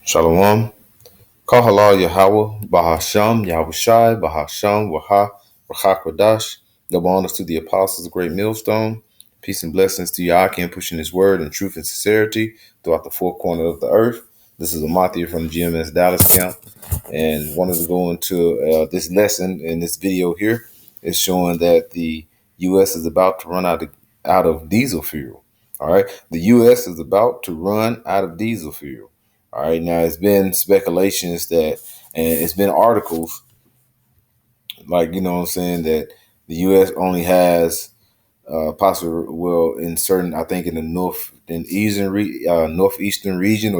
Shalom. Kahala Yahweh, Bahasham, Yahushai, Bahasham, Waha, Kodash. Double honors to the apostles of Great Millstone. Peace and blessings to Yakim, pushing his word in truth and sincerity throughout the four corners of the earth. This is Amathia from GMS Dallas camp, and wanted to go into this lesson in this video here is showing that the U.S. is about to run out of diesel fuel. All right, the U.S. is about to run out of diesel fuel. All right, now it's been speculations that, and it's been articles like, what I'm saying, that the U.S. only has possible, well, in certain, I think in the northeastern region,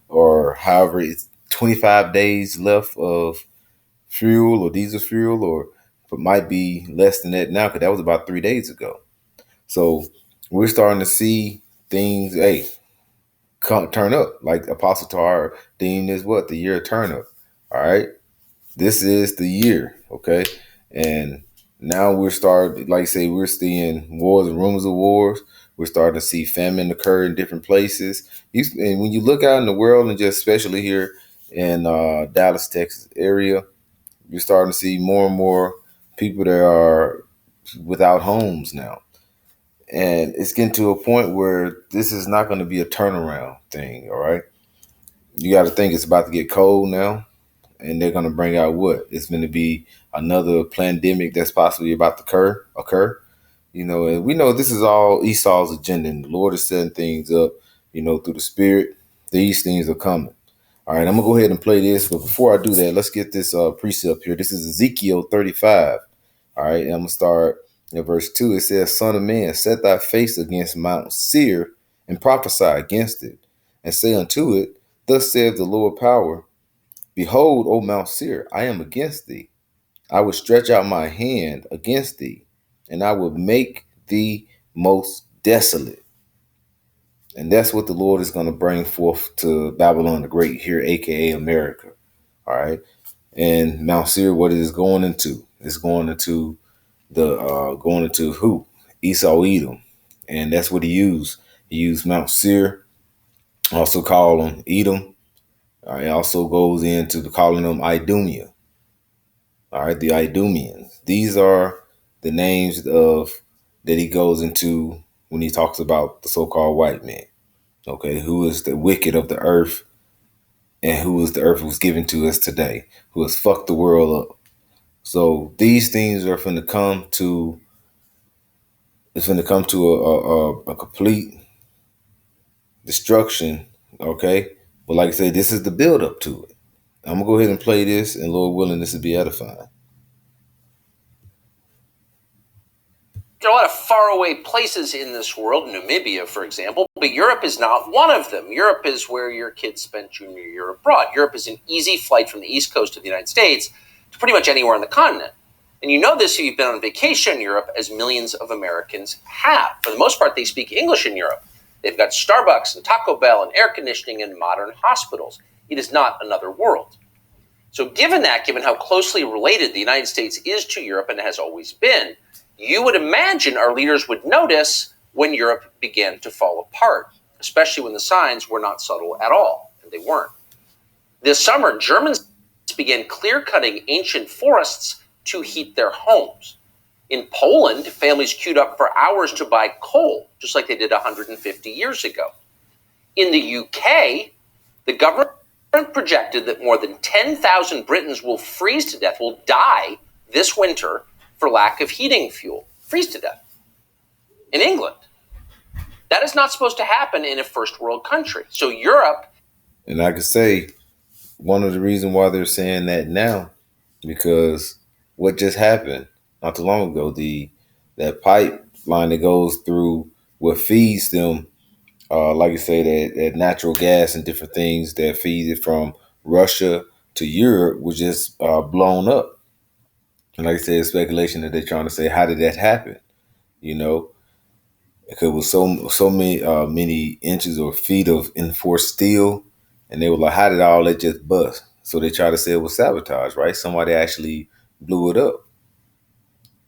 or however, it's 25 days left of fuel or diesel fuel, or it might be less than that now, because that was about 3 days ago. So we're starting to see things, hey, turn up. Like Apostle Tar theme is what? The year of turn up. All right. This is the year. Okay. And now we're starting, like I say, we're seeing wars and rumors of wars. We're starting to see famine occur in different places. And when you look out in the world, and just especially here in Dallas, Texas area, you're starting to see more and more people that are without homes now. And it's getting to a point where this is not going to be a turnaround thing. All right. You got to think it's about to get cold now, and they're going to bring out what? It's going to be another pandemic that's possibly about to occur. And we know this is all Esau's agenda, and the Lord is setting things up, through the Spirit. These things are coming. All right, I'm going to go ahead and play this, but before I do that, let's get this precept here. This is Ezekiel 35. All right, and I'm going to start in verse 2. It says, Son of man, set thy face against Mount Seir and prophesy against it, and say unto it, Thus saith the Lord power, Behold, O Mount Seir, I am against thee. I will stretch out my hand against thee, and I will make thee most desolate. And that's what the Lord is going to bring forth to Babylon the Great here, aka America. All right. And Mount Seir, what it is going into? It's going into who? Esau Edom. And that's what he used. He used Mount Seir, also call him Edom. All right, it also goes into calling them Idumea. All right, the Idumeans. These are the names that he goes into when he talks about the so-called white man. Okay, who is the wicked of the earth, and who is the earth was given to us today, who has fucked the world up. So these things are going to come to. It's going to come to a complete destruction. Okay, but like I said, this is the build up to it. I'm gonna go ahead and play this, and Lord willing, this will be edifying. There are a lot of faraway places in this world, Namibia, for example, but Europe is not one of them. Europe is where your kids spent junior year abroad. Europe is an easy flight from the East Coast of the United States to pretty much anywhere on the continent. And you know this if you've been on vacation in Europe, as millions of Americans have. For the most part, they speak English in Europe. They've got Starbucks and Taco Bell and air conditioning and modern hospitals. It is not another world. So given how closely related the United States is to Europe and has always been, you would imagine our leaders would notice when Europe began to fall apart, especially when the signs were not subtle at all, and they weren't. This summer, Germans began clear-cutting ancient forests to heat their homes. In Poland, families queued up for hours to buy coal, just like they did 150 years ago. In the UK, the government projected that more than 10,000 Britons will freeze to death, will die this winter for lack of heating fuel. Freeze to death. In England. That is not supposed to happen in a first world country. So Europe. And I could say one of the reasons why they're saying that now, because what just happened not too long ago, that pipeline that goes through what feeds them, like I say, that natural gas and different things that feeds it from Russia to Europe was just blown up. And like I said, speculation that they're trying to say, how did that happen? Because it was so many inches or feet of enforced steel, and they were like, how did all that just bust? So they try to say it was sabotage, right? Somebody actually blew it up.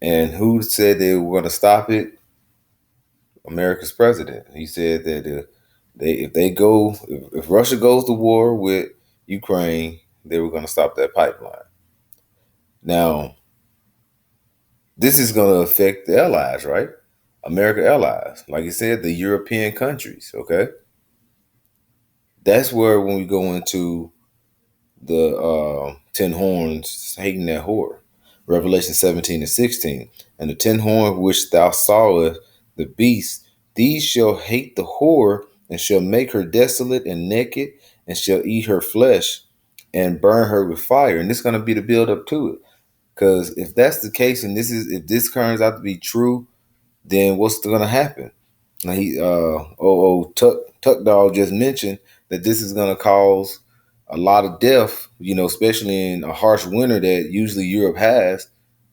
And who said they were going to stop it? America's president. He said that If Russia goes to war with Ukraine, they were going to stop that pipeline. Now, this is going to affect the allies, right? America allies, like you said, the European countries. Okay, that's where when we go into the 10 horns hating that whore, Revelation 17:16, and the 10 horns which thou sawest, the beast, these shall hate the whore, and shall make her desolate and naked, and shall eat her flesh, and burn her with fire. And this is going to be the build up to it, because if that's the case, and if this turns out to be true, then what's going to happen? Now Tuck Dog just mentioned that this is going to cause a lot of death, especially in a harsh winter that usually Europe has.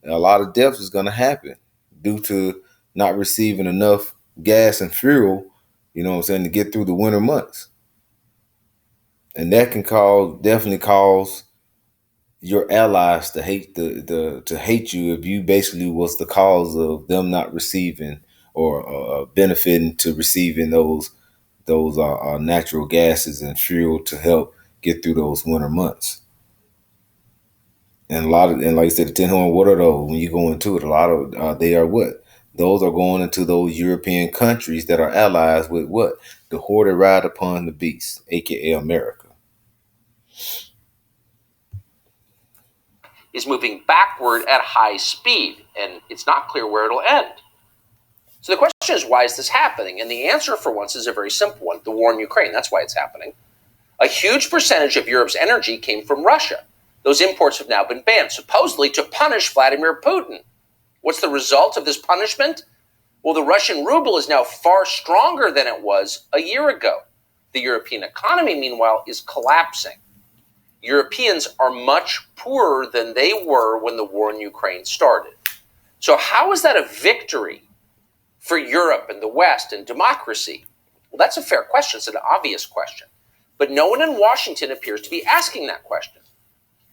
A lot of death is going to happen due to not receiving enough gas and fuel, to get through the winter months. And that can definitely cause your allies to hate to hate you if you basically was the cause of them not receiving or benefiting to receiving those natural gases and fuel to help get through those winter months. And like I said, the 10 horn, what are those? When you go into it, a lot of they are what? Those are going into those European countries that are allies with what? The horde that ride upon the beast, aka America. Is moving backward at high speed, and it's not clear where it'll end. So the question is, why is this happening? And the answer, for once, is a very simple one: the war in Ukraine. That's why it's happening. A huge percentage of Europe's energy came from Russia. Those imports have now been banned, supposedly to punish Vladimir Putin. What's the result of this punishment? Well, the Russian ruble is now far stronger than it was a year ago. The European economy, meanwhile, is collapsing. Europeans are much poorer than they were when the war in Ukraine started. So how is that a victory for Europe and the West and democracy? Well, that's a fair question. It's an obvious question. But no one in Washington appears to be asking that question.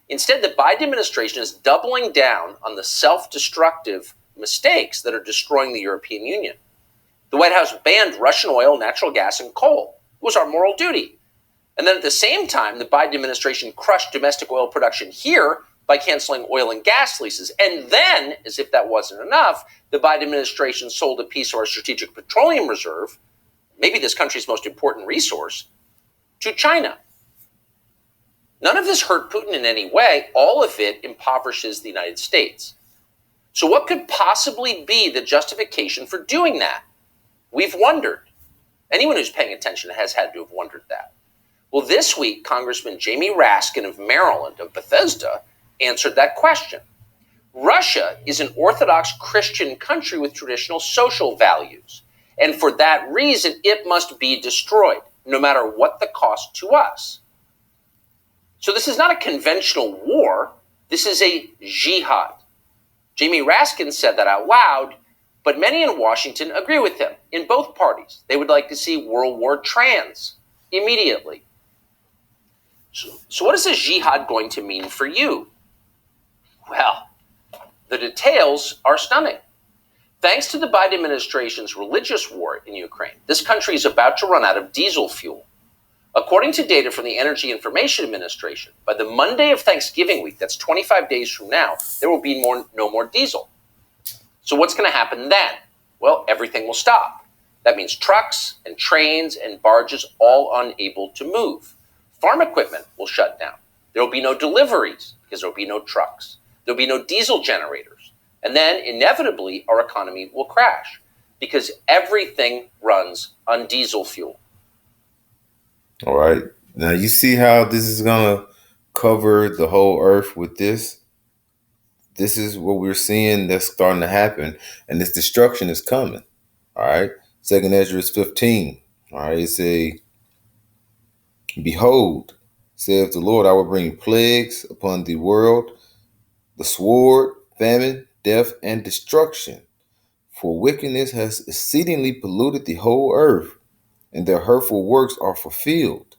Instead, the Biden administration is doubling down on the self-destructive mistakes that are destroying the European Union. The White House banned Russian oil, natural gas, and coal. It was our moral duty. And then at the same time, the Biden administration crushed domestic oil production here by canceling oil and gas leases. And then, as if that wasn't enough, the Biden administration sold a piece of our strategic petroleum reserve, maybe this country's most important resource, to China. None of this hurt Putin in any way. All of it impoverishes the United States. So what could possibly be the justification for doing that? We've wondered. Anyone who's paying attention has had to have wondered that. Well, this week, Congressman Jamie Raskin of Maryland, of Bethesda, answered that question. Russia is an Orthodox Christian country with traditional social values. And for that reason, it must be destroyed, no matter what the cost to us. So this is not a conventional war. This is a jihad. Jamie Raskin said that out loud, but many in Washington agree with him in both parties. They would like to see World War trans immediately. So what is a jihad going to mean for you? Well, the details are stunning. Thanks to the Biden administration's religious war in Ukraine, this country is about to run out of diesel fuel. According to data from the Energy Information Administration, by the Monday of Thanksgiving week, that's 25 days from now, there will be no more diesel. So what's going to happen then? Well, everything will stop. That means trucks and trains and barges all unable to move. Farm equipment will shut down. There will be no deliveries because there will be no trucks. There will be no diesel generators. And then inevitably our economy will crash because everything runs on diesel fuel. All right. Now you see how this is going to cover the whole earth with this. This is what we're seeing that's starting to happen. And this destruction is coming. All right. 2nd Ezra 15. All right. It's behold, saith the Lord, I will bring plagues upon the world, the sword, famine, death, and destruction. For wickedness has exceedingly polluted the whole earth, and their hurtful works are fulfilled.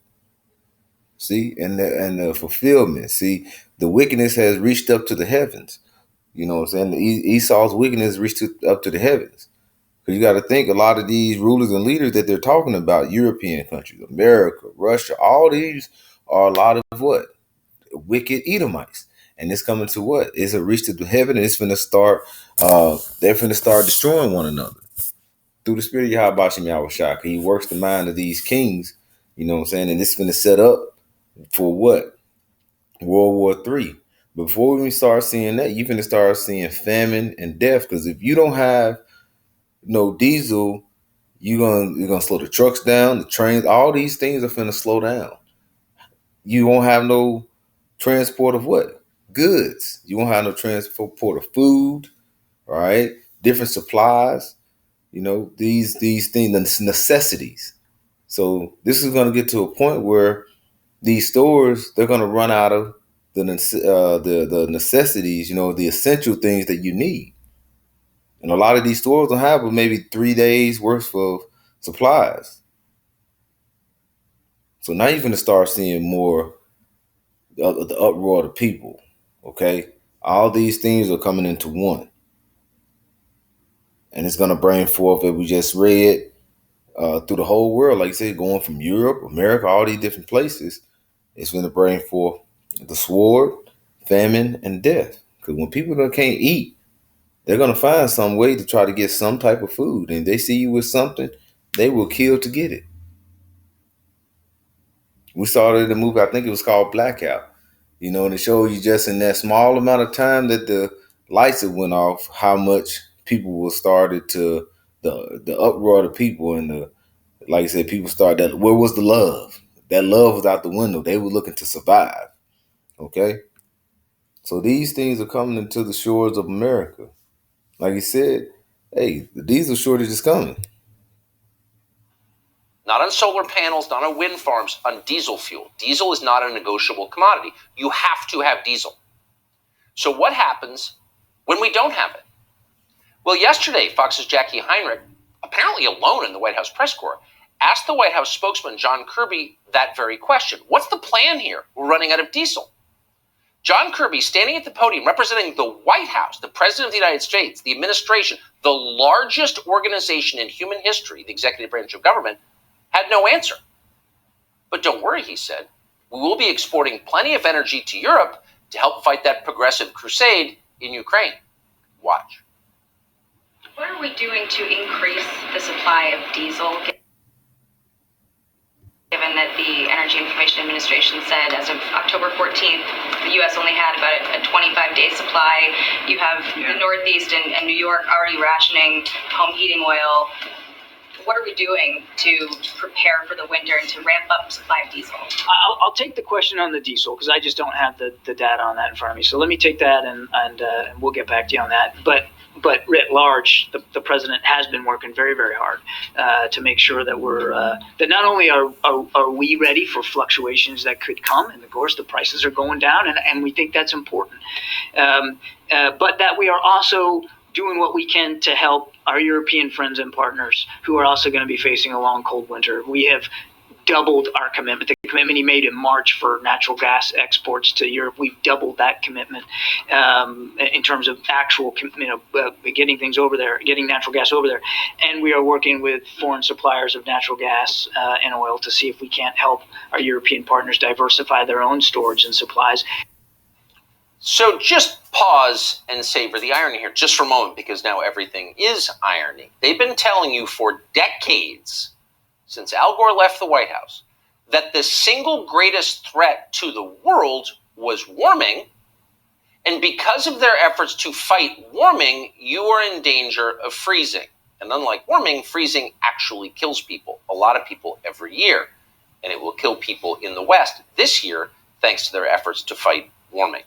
See, and the fulfillment. See, the wickedness has reached up to the heavens. You know what I'm saying? Esau's wickedness reached up to the heavens. Because you got to think a lot of these rulers and leaders that they're talking about, European countries, America, Russia, all these are a lot of what? Wicked Edomites. And it's coming to what? It's a reach to heaven, and it's going to start, they're going to start destroying one another through the spirit of Yahweh Shah. He works the mind of these kings, you know what I'm saying? And it's going to set up for what? World War III. Before we start seeing that, you're going to start seeing famine and death. Because if you don't have no diesel, you're gonna slow the trucks down, the trains, all these things are gonna slow down. You won't have no transport of what? Goods. You won't have no transport of food, right? Different supplies, these things, the necessities. So this is gonna get to a point where these stores, they're gonna run out of the necessities, the essential things that you need. And a lot of these stores will have maybe 3 days worth of supplies. So now you're going to start seeing more of the uproar of the people. Okay. All these things are coming into one. And it's going to bring forth, as we just read, through the whole world, like I said, going from Europe, America, all these different places. It's going to bring forth the sword, famine, and death. Because when people can't eat, they're going to find some way to try to get some type of food. And if they see you with something, they will kill to get it. We saw it in the movie, I think it was called Blackout. And it showed you just in that small amount of time that the lights had went off, how much people were started to the uproar of the people, and like I said, people started that. Where was the love? That love was out the window. They were looking to survive. Okay, so these things are coming into the shores of America. Like you said, hey, the diesel shortage is coming. Not on solar panels, not on wind farms, on diesel fuel. Diesel is not a negotiable commodity. You have to have diesel. So what happens when we don't have it? Well, yesterday, Fox's Jackie Heinrich, apparently alone in the White House press corps, asked the White House spokesman, John Kirby, that very question. What's the plan here? We're running out of diesel. John Kirby, standing at the podium representing the White House, the President of the United States, the administration, the largest organization in human history, the executive branch of government, had no answer. But don't worry, he said. We will be exporting plenty of energy to Europe to help fight that progressive crusade in Ukraine. Watch. What are we doing to increase the supply of diesel, given that the Energy Information Administration said as of October 14th, the U.S. only had about a 25-day supply. You have the Northeast and New York already rationing home heating oil. What are we doing to prepare for the winter and to ramp up supply of diesel? I'll take the question on the diesel because I just don't have the data on that in front of me. So let me take that and we'll get back to you on that. But writ large, the president has been working very, very hard to make sure that we're that not only are we ready for fluctuations that could come, and of course the prices are going down, and we think that's important, but that we are also doing what we can to help our European friends and partners who are also going to be facing a long, cold winter. We have doubled our commitment. The commitment he made in March for natural gas exports to Europe, we've doubled that commitment in terms of actual, getting things over there, getting natural gas over there. And we are working with foreign suppliers of natural gas and oil to see if we can't help our European partners diversify their own storage and supplies. So just pause and savor the irony here just for a moment, because now everything is irony. They've been telling you for decades, since Al Gore left the White House, that the single greatest threat to the world was warming. And because of their efforts to fight warming, you are in danger of freezing. And unlike warming, freezing actually kills people, a lot of people every year. And it will kill people in the West this year, thanks to their efforts to fight warming.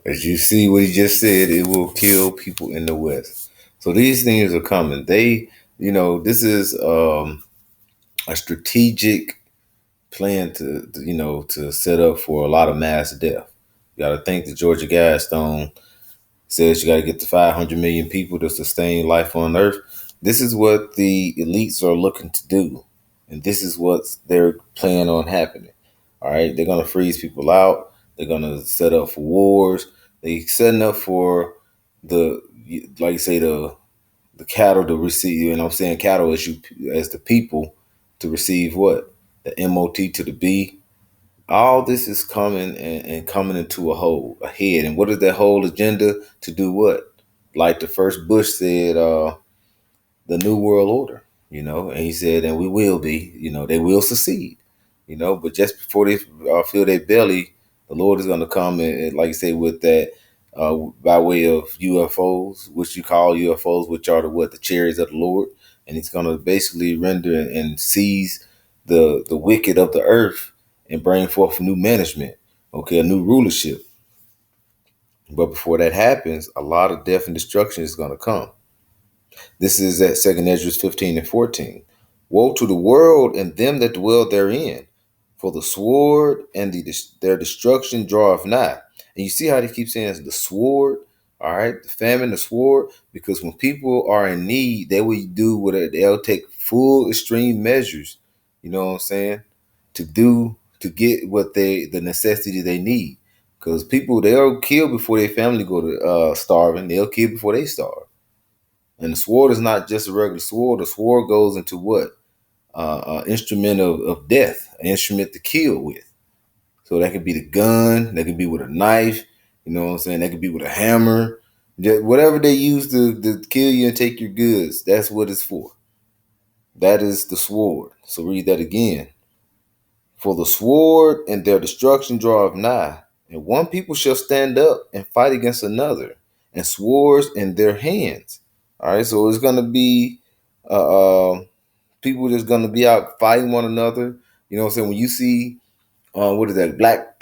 As you see what he just said, it will kill people in the West. So these things are coming. This is a strategic plan to set up for a lot of mass death. You got to think the Georgia Guidestone says you got to get to 500 million people to sustain life on Earth. This is what the elites are looking to do. And this is what they're planning on happening. All right. They're going to freeze people out. They're going to set up for wars. They setting up for the the cattle to receive, and I'm saying cattle as the people to receive what? The MOT to the B. All this is coming and coming into a head. And what is that whole agenda to do what? Like the first Bush said, the New World Order, and he said, and we will be, they will succeed, but just before they fill their belly, the Lord is going to come and, like you say, with that, by way of UFOs, which you call UFOs, which are the chariots of the Lord, and he's going to basically render and seize the wicked of the earth and bring forth new management, okay, a new rulership. But before that happens, a lot of death and destruction is going to come. This is at 2 Ezra 15 and 14. Woe to the world and them that dwell therein, for the sword and their destruction draweth nigh. And you see how they keep saying the sword, all right, the famine, the sword, because when people are in need, they will do what they'll take full extreme measures, you know what I'm saying, to get what the necessity they need. Because people, they'll kill before their family go to starving. They'll kill before they starve. And the sword is not just a regular sword. The sword goes into what? An instrument of death, an instrument to kill with. So that could be the gun, that could be with a knife, you know what I'm saying? That could be with a hammer. Whatever they use to kill you and take your goods, that's what it's for. That is the sword. So read that again. For the sword and their destruction draweth nigh, and one people shall stand up and fight against another, and swords in their hands. All right, so it's going to be people that's going to be out fighting one another. You know what I'm saying? When you see, what is that, Black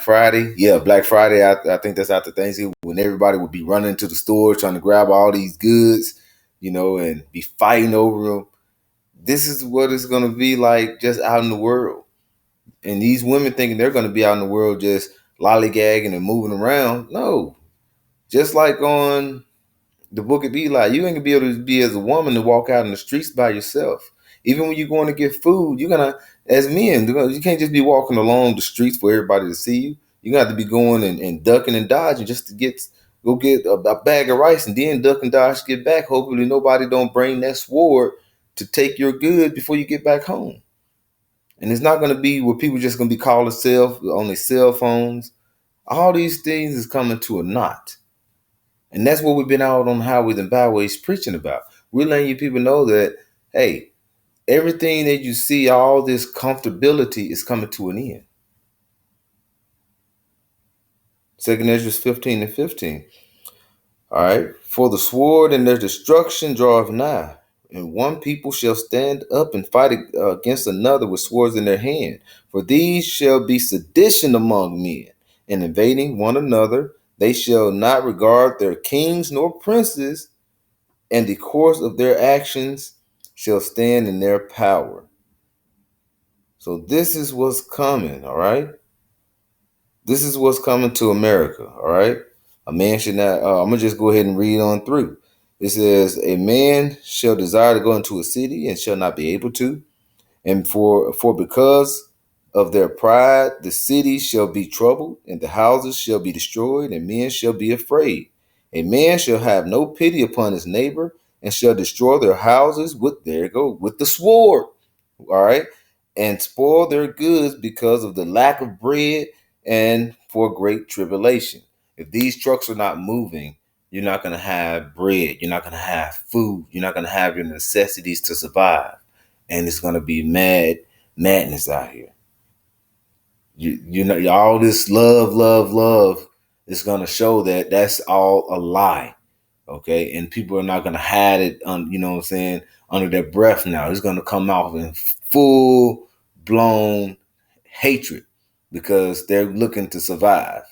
Friday? Yeah, Black Friday. I think that's after Thanksgiving, when everybody would be running to the store trying to grab all these goods, and be fighting over them. This is what it's going to be like just out in the world. And these women thinking they're going to be out in the world just lollygagging and moving around. No, just like on the book of Eli, you ain't gonna be able to be as a woman to walk out in the streets by yourself. Even when you're going to get food, you're gonna, as men, you can't just be walking along the streets for everybody to see you. You got to be going and ducking and dodging just to go get a bag of rice, and then duck and dodge to get back. Hopefully nobody don't bring that sword to take your goods before you get back home. And it's not going to be where people just going to be calling on their cell phones. All these things is coming to a knot. And that's what we've been out on highways and byways preaching about. We're letting you people know that, hey, everything that you see, all this comfortability is coming to an end. 2 Ezra 15 and 15. All right. For the sword and their destruction draweth nigh, and one people shall stand up and fight against another with swords in their hand. For these shall be sedition among men, and invading one another. They shall not regard their kings nor princes, and the course of their actions shall stand in their power. So this is what's coming, all right? This is what's coming to America, all right? A man should not, I'm going to just go ahead and read on through. It says, a man shall desire to go into a city and shall not be able to. And for because of their pride, the city shall be troubled, and the houses shall be destroyed, and men shall be afraid. A man shall have no pity upon his neighbor, and shall destroy their houses with the sword. All right, and spoil their goods because of the lack of bread and for great tribulation. If these trucks are not moving, you're not going to have bread. You're not going to have food. You're not going to have your necessities to survive. And it's going to be madness out here. You know, all this love is going to show that that's all a lie. Okay. And people are not going to hide it you know what I'm saying, under their breath now. It's going to come out in full blown hatred because they're looking to survive.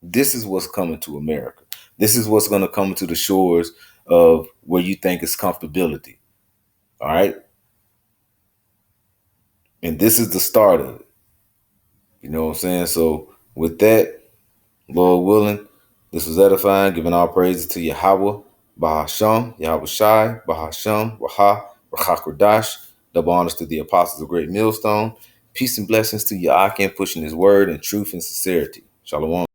This is what's coming to America. This is what's going to come to the shores of where you think is comfortability. All right. And this is the start of it. You know what I'm saying? So with that, Lord willing, this was edifying, giving all praises to Yahweh, Bahasham, Yahweh Shai, Bahasham, Raha, Rahakradash. Double honors to the apostles of Great Millstone. Peace and blessings to Yaakin, pushing his word in truth and sincerity. Shalom.